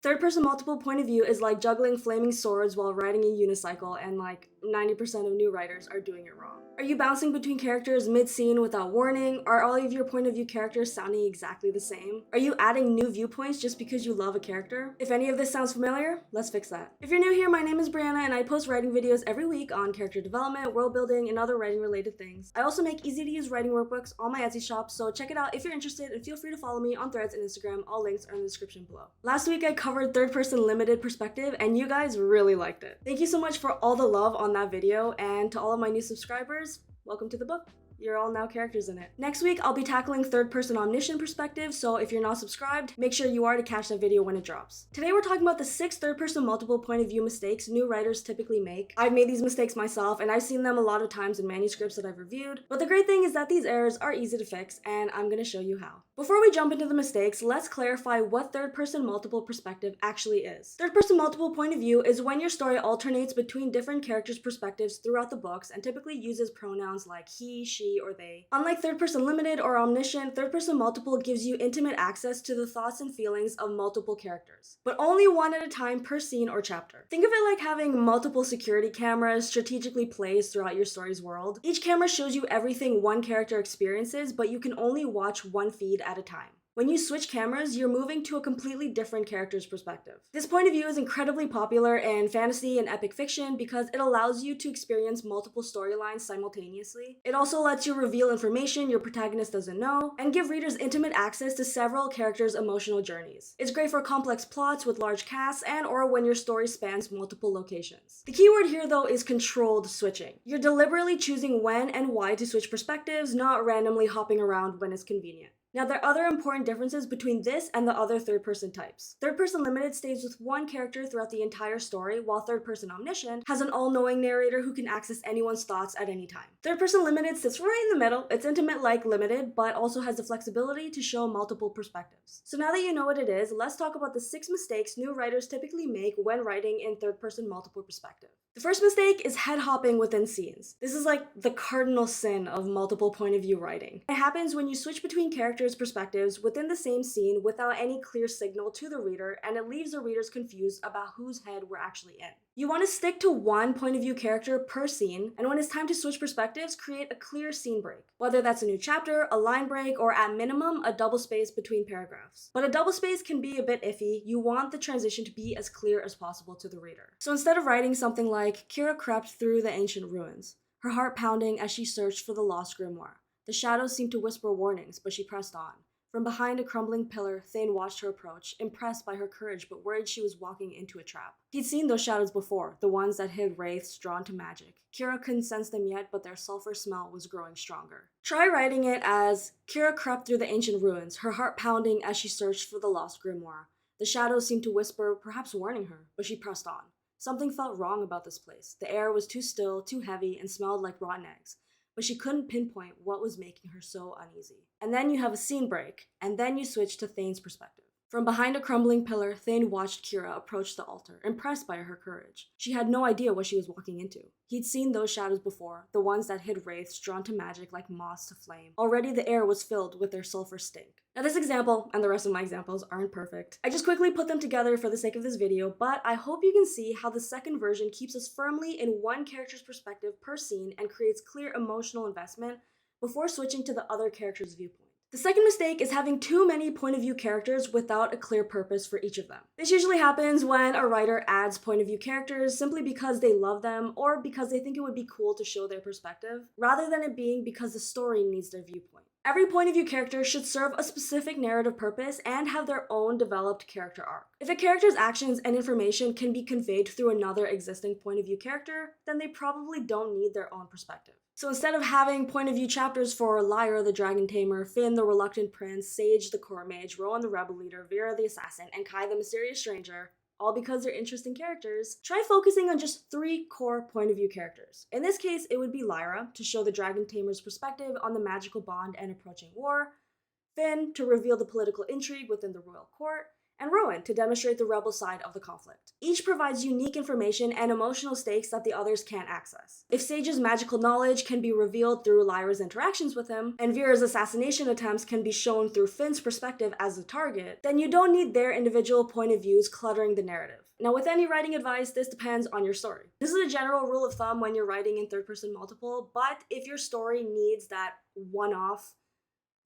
Third-person multiple point of view is like juggling flaming swords while riding a unicycle, and like 90% of new writers are doing it wrong. Are you bouncing between characters mid-scene without warning? Are all of your point of view characters sounding exactly the same? Are you adding new viewpoints just because you love a character? If any of this sounds familiar, let's fix that. If you're new here, my name is Brianna and I post writing videos every week on character development, world building, and other writing related things. I also make easy to use writing workbooks on my Etsy shop, so check it out if you're interested and feel free to follow me on Threads and Instagram. All links are in the description below. Last week I covered third-person limited perspective and you guys really liked it. Thank you so much for all the love on that video, and to all of my new subscribers, welcome to the book. You're all now characters in it. Next week, I'll be tackling third-person omniscient perspective, so if you're not subscribed, make sure you are to catch that video when it drops. Today, we're talking about the 6 third-person multiple point of view mistakes new writers typically make. I've made these mistakes myself, and I've seen them a lot of times in manuscripts that I've reviewed, but the great thing is that these errors are easy to fix, and I'm gonna show you how. Before we jump into the mistakes, let's clarify what third-person multiple perspective actually is. Third-person multiple point of view is when your story alternates between different characters' perspectives throughout the books and typically uses pronouns like he, she, or they. Unlike third-person limited or omniscient, third-person multiple gives you intimate access to the thoughts and feelings of multiple characters, but only one at a time per scene or chapter. Think of it like having multiple security cameras strategically placed throughout your story's world. Each camera shows you everything one character experiences, but you can only watch one feed at a time. When you switch cameras, you're moving to a completely different character's perspective. This point of view is incredibly popular in fantasy and epic fiction because it allows you to experience multiple storylines simultaneously. It also lets you reveal information your protagonist doesn't know, and give readers intimate access to several characters' emotional journeys. It's great for complex plots with large casts and/or when your story spans multiple locations. The keyword here, though, is controlled switching. You're deliberately choosing when and why to switch perspectives, not randomly hopping around when it's convenient. Now, there are other important differences between this and the other third-person types. Third-person limited stays with one character throughout the entire story, while third-person omniscient has an all-knowing narrator who can access anyone's thoughts at any time. Third-person limited sits right in the middle. It's intimate like limited, but also has the flexibility to show multiple perspectives. So now that you know what it is, let's talk about the 6 mistakes new writers typically make when writing in third-person multiple perspective. The first mistake is head hopping within scenes. This is like the cardinal sin of multiple point of view writing. It happens when you switch between characters' perspectives within the same scene without any clear signal to the reader, and it leaves the readers confused about whose head we're actually in. You want to stick to one point of view character per scene, and when it's time to switch perspectives, create a clear scene break. Whether that's a new chapter, a line break, or at minimum, a double space between paragraphs. But a double space can be a bit iffy. You want the transition to be as clear as possible to the reader. So instead of writing something like, Kira crept through the ancient ruins, her heart pounding as she searched for the lost grimoire. The shadows seemed to whisper warnings, but she pressed on. From behind a crumbling pillar, Thane watched her approach, impressed by her courage but worried she was walking into a trap. He'd seen those shadows before, the ones that hid wraiths drawn to magic. Kira couldn't sense them yet, but their sulfur smell was growing stronger. Try writing it as, Kira crept through the ancient ruins, her heart pounding as she searched for the lost grimoire. The shadows seemed to whisper, perhaps warning her, but she pressed on. Something felt wrong about this place. The air was too still, too heavy, and smelled like rotten eggs. But she couldn't pinpoint what was making her so uneasy. And then you have a scene break, and then you switch to Thane's perspective. From behind a crumbling pillar, Thane watched Kira approach the altar, impressed by her courage. She had no idea what she was walking into. He'd seen those shadows before, the ones that hid wraiths drawn to magic like moths to flame. Already the air was filled with their sulfur stink. Now this example, and the rest of my examples, aren't perfect. I just quickly put them together for the sake of this video, but I hope you can see how the second version keeps us firmly in one character's perspective per scene and creates clear emotional investment before switching to the other character's viewpoint. The second mistake is having too many point of view characters without a clear purpose for each of them. This usually happens when a writer adds point of view characters simply because they love them or because they think it would be cool to show their perspective, rather than it being because the story needs their viewpoint. Every point of view character should serve a specific narrative purpose and have their own developed character arc. If a character's actions and information can be conveyed through another existing point of view character, then they probably don't need their own perspective. So instead of having point of view chapters for Lyra the Dragon Tamer, Finn the Reluctant Prince, Sage the Court Mage, Rowan the Rebel Leader, Vera the Assassin, and Kai the Mysterious Stranger, all because they're interesting characters, try focusing on just 3 core point of view characters. In this case, it would be Lyra, to show the Dragon Tamer's perspective on the magical bond and approaching war, Finn, to reveal the political intrigue within the royal court, and Rowan to demonstrate the rebel side of the conflict. Each provides unique information and emotional stakes that the others can't access. If Sage's magical knowledge can be revealed through Lyra's interactions with him, and Vera's assassination attempts can be shown through Finn's perspective as the target, then you don't need their individual point of views cluttering the narrative. Now, with any writing advice, this depends on your story. This is a general rule of thumb when you're writing in third-person multiple, but if your story needs that one-off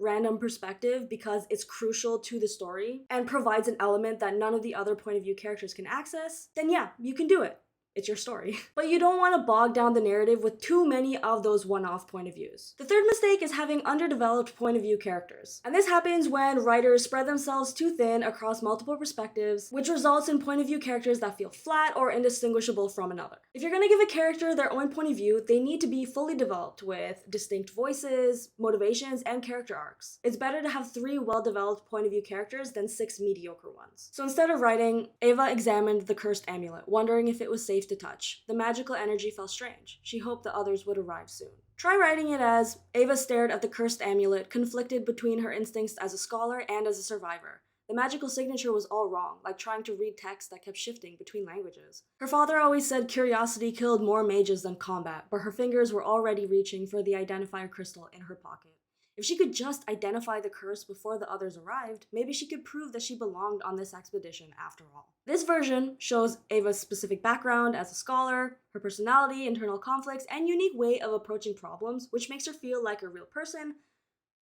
random perspective because it's crucial to the story and provides an element that none of the other point of view characters can access, then yeah, you can do it. It's your story. But you don't want to bog down the narrative with too many of those one-off point of views. The third mistake is having underdeveloped point of view characters. And this happens when writers spread themselves too thin across multiple perspectives, which results in point of view characters that feel flat or indistinguishable from another. If you're going to give a character their own point of view, they need to be fully developed with distinct voices, motivations, and character arcs. It's better to have 3 well-developed point of view characters than 6 mediocre ones. So instead of writing, Ava examined the cursed amulet, wondering if it was safe to touch. The magical energy felt strange. She hoped the others would arrive soon. Try writing it as Ava stared at the cursed amulet, conflicted between her instincts as a scholar and as a survivor. The magical signature was all wrong, like trying to read text that kept shifting between languages. Her father always said curiosity killed more mages than combat, but her fingers were already reaching for the identifier crystal in her pocket. If she could just identify the curse before the others arrived, maybe she could prove that she belonged on this expedition after all. This version shows Ava's specific background as a scholar, her personality, internal conflicts, and unique way of approaching problems, which makes her feel like a real person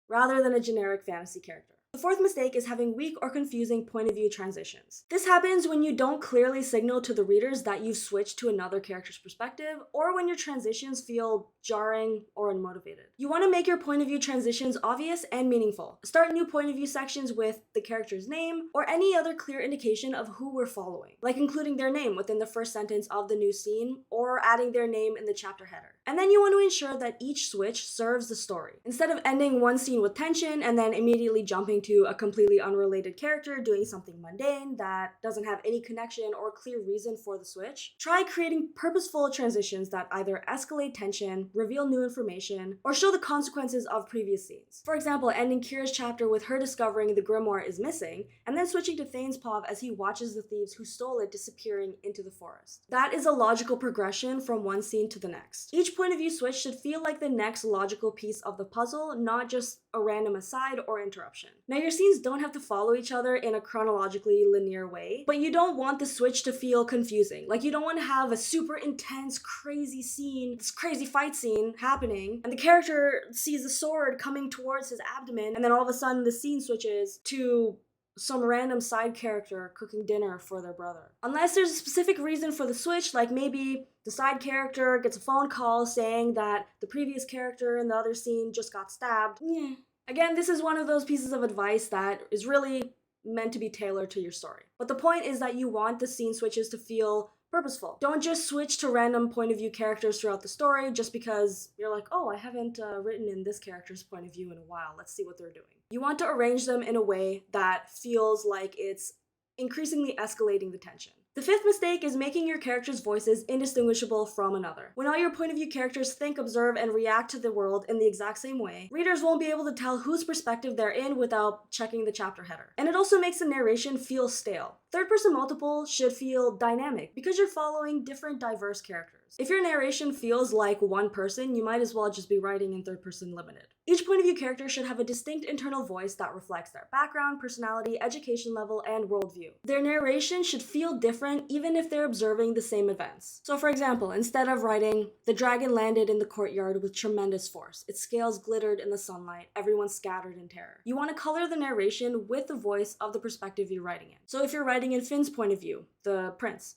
rather than a generic fantasy character. The fourth mistake is having weak or confusing point of view transitions. This happens when you don't clearly signal to the readers that you've switched to another character's perspective, or when your transitions feel jarring or unmotivated. You want to make your point of view transitions obvious and meaningful. Start new point of view sections with the character's name or any other clear indication of who we're following, like including their name within the first sentence of the new scene or adding their name in the chapter header. And then you want to ensure that each switch serves the story. Instead of ending one scene with tension and then immediately jumping to a completely unrelated character doing something mundane that doesn't have any connection or clear reason for the switch, try creating purposeful transitions that either escalate tension, reveal new information, or show the consequences of previous scenes. For example, ending Kira's chapter with her discovering the grimoire is missing, and then switching to Thane's POV as he watches the thieves who stole it disappearing into the forest. That is a logical progression from one scene to the next. Each point of view switch should feel like the next logical piece of the puzzle, not just a random aside or interruption. Now, your scenes don't have to follow each other in a chronologically linear way, but you don't want the switch to feel confusing. Like, you don't want to have a super intense, crazy scene, this crazy fight scene happening, and the character sees a sword coming towards his abdomen, and then all of a sudden the scene switches to some random side character cooking dinner for their brother. Unless there's a specific reason for the switch, like maybe the side character gets a phone call saying that the previous character in the other scene just got stabbed. Yeah. Again, this is one of those pieces of advice that is really meant to be tailored to your story. But the point is that you want the scene switches to feel purposeful. Don't just switch to random point of view characters throughout the story just because you're like, oh, I haven't written in this character's point of view in a while. Let's see what they're doing. You want to arrange them in a way that feels like it's increasingly escalating the tension. The fifth mistake is making your characters' voices indistinguishable from another. When all your point of view characters think, observe, and react to the world in the exact same way, readers won't be able to tell whose perspective they're in without checking the chapter header. And it also makes the narration feel stale. Third-person multiple should feel dynamic because you're following different diverse characters. If your narration feels like one person, you might as well just be writing in third-person limited. Each point of view character should have a distinct internal voice that reflects their background, personality, education level, and worldview. Their narration should feel different even if they're observing the same events. So for example, instead of writing, "The dragon landed in the courtyard with tremendous force. Its scales glittered in the sunlight. Everyone scattered in terror." You want to color the narration with the voice of the perspective you're writing in. So if you're writing in Finn's point of view, the prince,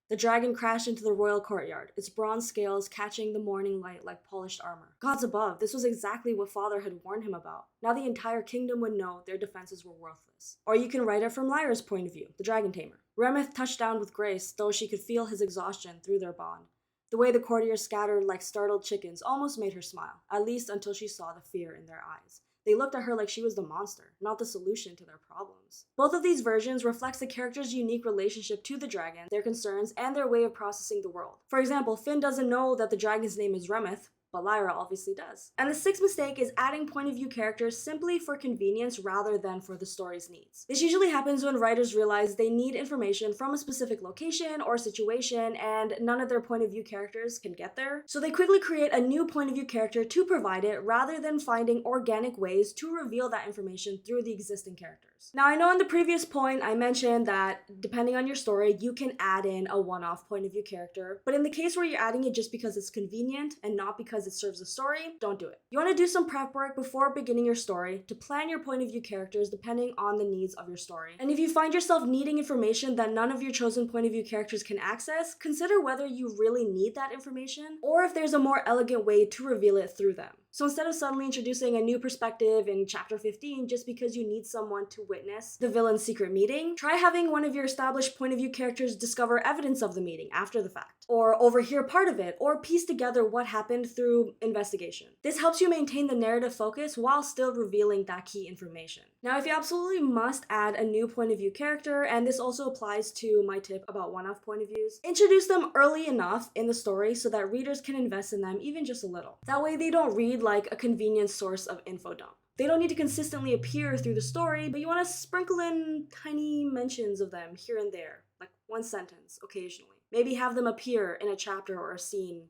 "The dragon crashed into the royal courtyard, its bronze scales catching the morning light like polished armor. Gods above, this was exactly what father had warned him about. Now the entire kingdom would know their defenses were worthless." Or you can write it from Lyra's point of view, the dragon tamer. "Remeth touched down with grace, though she could feel his exhaustion through their bond. The way the courtiers scattered like startled chickens almost made her smile, at least until she saw the fear in their eyes. They looked at her like she was the monster, not the solution to their problems." Both of these versions reflects the character's unique relationship to the dragon, their concerns, and their way of processing the world. For example, Finn doesn't know that the dragon's name is Remeth, but Lyra obviously does. And the sixth mistake is adding point of view characters simply for convenience rather than for the story's needs. This usually happens when writers realize they need information from a specific location or situation and none of their point of view characters can get there. So they quickly create a new point of view character to provide it rather than finding organic ways to reveal that information through the existing characters. Now I know in the previous point I mentioned that depending on your story, you can add in a one-off point of view character, but in the case where you're adding it just because it's convenient and not because it serves the story, don't do it. You want to do some prep work before beginning your story to plan your point of view characters depending on the needs of your story. And if you find yourself needing information that none of your chosen point of view characters can access, consider whether you really need that information or if there's a more elegant way to reveal it through them. So instead of suddenly introducing a new perspective in chapter 15 just because you need someone to witness the villain's secret meeting, try having one of your established point of view characters discover evidence of the meeting after the fact, or overhear part of it, or piece together what happened through investigation. This helps you maintain the narrative focus while still revealing that key information. Now, if you absolutely must add a new point of view character, and this also applies to my tip about one-off point of views, introduce them early enough in the story so that readers can invest in them even just a little. That way they don't read like a convenient source of info dump. They don't need to consistently appear through the story, but you want to sprinkle in tiny mentions of them here and there, like one sentence occasionally. Maybe have them appear in a chapter or a scene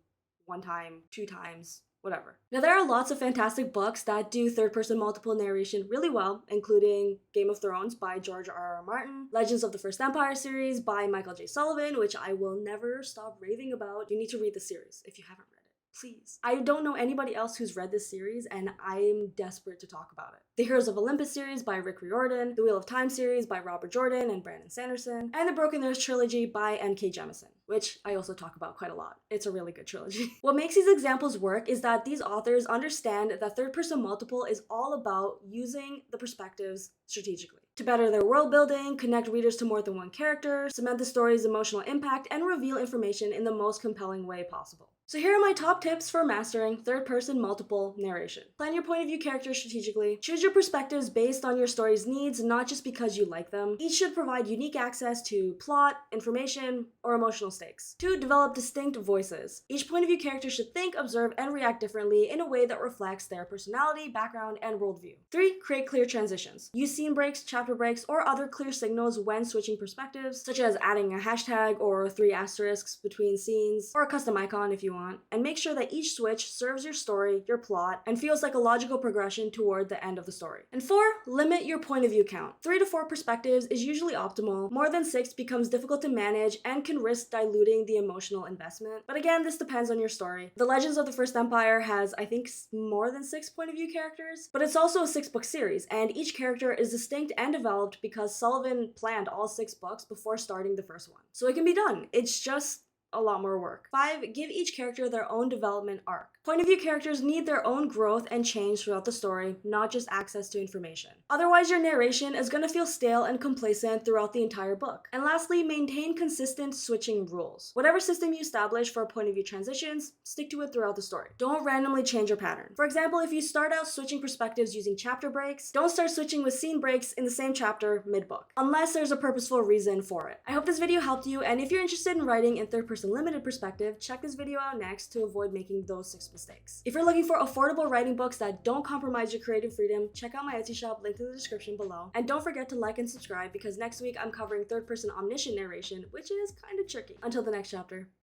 one time, two times, whatever. Now there are lots of fantastic books that do third-person multiple narration really well, including Game of Thrones by George R.R. Martin, Legends of the First Empire series by Michael J. Sullivan, which I will never stop raving about. You need to read the series if you haven't read it. Please. I don't know anybody else who's read this series, and I'm desperate to talk about it. The Heroes of Olympus series by Rick Riordan, the Wheel of Time series by Robert Jordan and Brandon Sanderson, and the Broken Earth trilogy by N.K. Jemisin, which I also talk about quite a lot. It's a really good trilogy. What makes these examples work is that these authors understand that third-person multiple is all about using the perspectives strategically to better their world building, connect readers to more than one character, cement the story's emotional impact, and reveal information in the most compelling way possible. So here are my top tips for mastering third-person multiple narration. Plan your point of view characters strategically. Choose your perspectives based on your story's needs, not just because you like them. Each should provide unique access to plot, information, or emotional stakes. 2. Develop distinct voices. Each point of view character should think, observe, and react differently in a way that reflects their personality, background, and worldview. 3. Create clear transitions. Use scene breaks, chapter breaks, or other clear signals when switching perspectives, such as adding a hashtag or 3 asterisks between scenes, or a custom icon if you want, and make sure that each switch serves your story, your plot, and feels like a logical progression toward the end of the story. And 4, limit your point of view count. 3 to 4 perspectives is usually optimal. More than 6 becomes difficult to manage and can risk diluting the emotional investment. But again, this depends on your story. The Legends of the First Empire has, I think, more than 6 point of view characters, but it's also a 6-book series, and each character is distinct and developed because Sullivan planned all 6 books before starting the first one. So it can be done. It's just a lot more work. 5, give each character their own development arc. Point of view characters need their own growth and change throughout the story, not just access to information. Otherwise, your narration is going to feel stale and complacent throughout the entire book. And lastly, maintain consistent switching rules. Whatever system you establish for point of view transitions, stick to it throughout the story. Don't randomly change your pattern. For example, if you start out switching perspectives using chapter breaks, don't start switching with scene breaks in the same chapter mid-book, unless there's a purposeful reason for it. I hope this video helped you, and if you're interested in writing in third-person limited perspective, check this video out next to avoid making those 6 mistakes. If you're looking for affordable writing books that don't compromise your creative freedom, check out my Etsy shop, linked in the description below. And don't forget to like and subscribe because next week I'm covering third-person omniscient narration, which is kind of tricky. Until the next chapter.